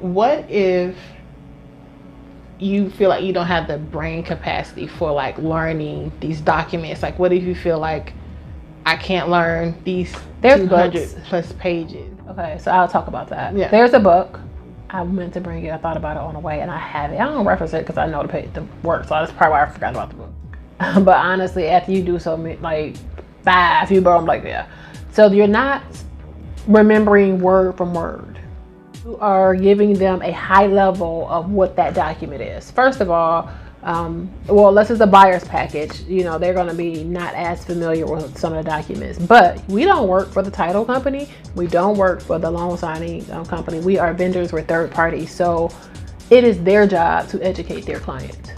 what if you feel like you don't have the brain capacity for like learning these documents? Like, what if you feel like I can't learn these 200 plus pages? Okay, so I'll talk about that. Yeah. There's a book. I meant to bring it. I thought about it on the way, and I have it. I don't reference it because I know the work, so that's probably why I forgot about the book. But honestly, after you do so many, like 5, you burn like, yeah. So you're not remembering word from word. You are giving them a high level of what that document is. First of all, well, unless it's a buyer's package, you know, they're going to be not as familiar with some of the documents. But we don't work for the title company. We don't work for the loan signing company. We are vendors. We're third parties. So it is their job to educate their client.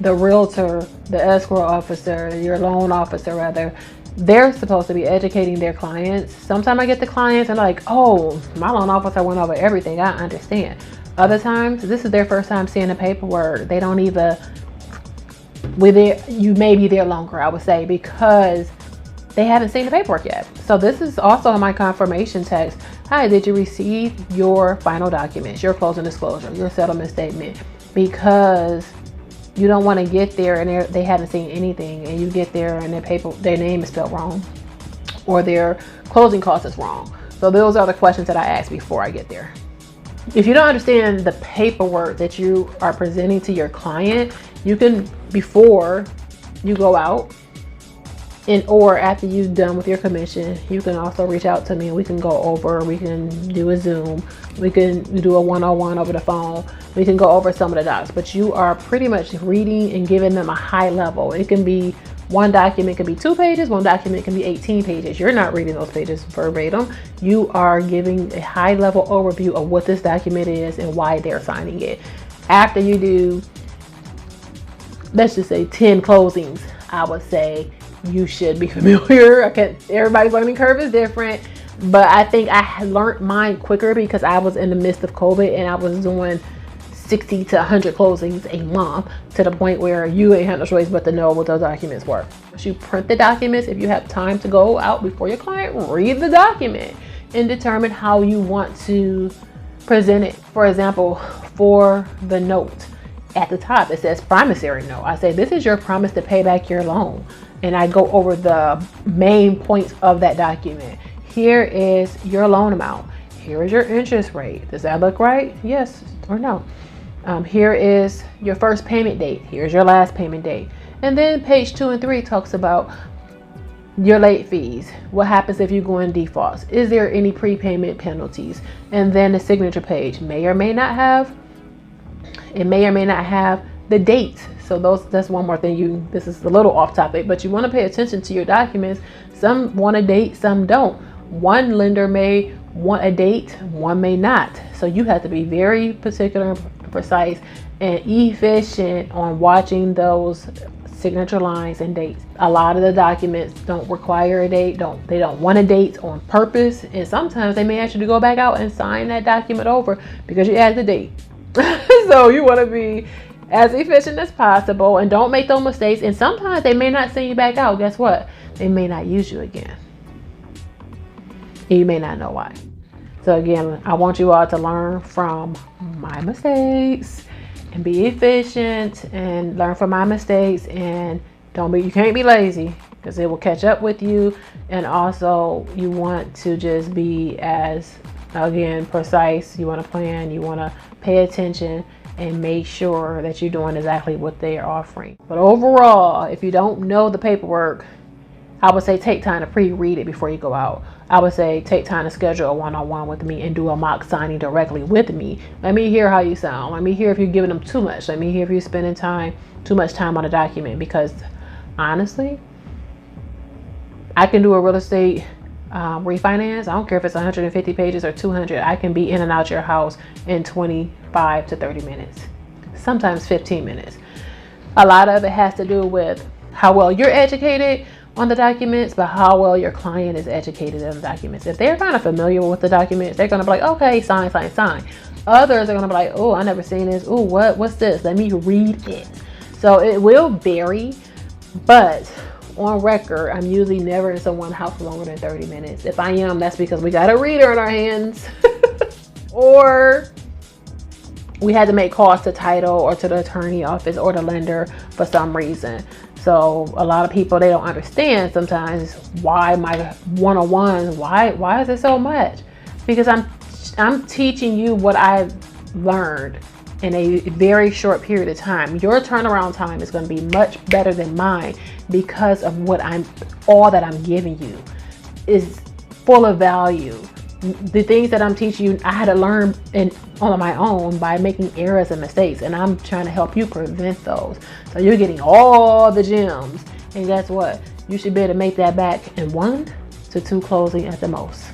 The realtor, the escrow officer, your loan officer rather, they're supposed to be educating their clients. Sometimes I get the clients and like, oh, my loan officer went over everything. I understand. Other times, this is their first time seeing the paperwork. They don't even, you may be there longer, I would say, because they haven't seen the paperwork yet. So this is also in my confirmation text. Hi, did you receive your final documents, your closing disclosure, your settlement statement? Because you don't want to get there and they haven't seen anything, and you get there and their name is spelled wrong, or their closing cost is wrong. So those are the questions that I ask before I get there. If you don't understand the paperwork that you are presenting to your client, you can, before you go out or after you've done with your commission, you can also reach out to me and we can go over, we can do a Zoom, we can do a one-on-one over the phone, we can go over some of the docs, but you are pretty much reading and giving them a high level. It can be, one document can be 2 pages, one document can be 18 pages. You're not reading those pages verbatim. You are giving a high level overview of what this document is and why they're signing it. After you do, let's just say 10 closings, I would say you should be familiar. Everybody's learning curve is different, but I think I learned mine quicker because I was in the midst of COVID and I was doing 60 to 100 closings a month, to the point where you ain't had no choice but to know what those documents were. Once you print the documents, if you have time to go out before your client, read the document and determine how you want to present it. For example, for the note at the top, it says promissory note. I say, this is your promise to pay back your loan. And I go over the main points of that document. Here is your loan amount. Here is your interest rate. Does that look right? Yes or no? Here is your first payment date. Here's your last payment date. And then page 2 and 3 talks about your late fees. What happens if you go in defaults? Is there any prepayment penalties? And then the signature page may or may not have the date. So that's one more thing. This is a little off topic, but you want to pay attention to your documents. Some want a date, some don't. One lender may want a date, one may not. So you have to be very particular, precise, and efficient on watching those signature lines and dates. A lot of the documents don't require a date. They don't want a date on purpose, and sometimes they may ask you to go back out and sign that document over because you added the date. So you want to be as efficient as possible and don't make those mistakes. And sometimes they may not send you back out. Guess what? They may not use you again. And you may not know why. So again, I want you all to learn from my mistakes and be efficient and learn from my mistakes, and you can't be lazy because it will catch up with you. And also you want to just be as, again, precise. You want to plan, you want to pay attention and make sure that you're doing exactly what they are offering. But overall, if you don't know the paperwork, I would say take time to pre-read it before you go out. I would say take time to schedule a one-on-one with me and do a mock signing directly with me. Let me hear how you sound. Let me hear if you're giving them too much. Let me hear if you're spending too much time on a document, because honestly, I can do a real estate refinance. I don't care if it's 150 pages or 200. I can be in and out your house in 25 to 30 minutes, sometimes 15 minutes. A lot of it has to do with how well you're educated on the documents, but how well your client is educated on the documents. If they're kind of familiar with the documents, they're going to be like, okay, sign, sign, sign. Others are going to be like, oh, I never seen this. Oh, what's this? Let me read it. So it will vary, but on record, I'm usually never in someone's house longer than 30 minutes. If I am, that's because we got a reader in our hands or we had to make calls to title or to the attorney office or the lender for some reason. So a lot of people, they don't understand sometimes why my one-on-ones, why is it so much? Because I'm teaching you what I've learned in a very short period of time. Your turnaround time is going to be much better than mine because of all that I'm giving you is full of value. The things that I'm teaching you, I had to learn on my own by making errors and mistakes, and I'm trying to help you prevent those. So you're getting all the gems, and guess what? You should be able to make that back in 1 to 2 closing at the most.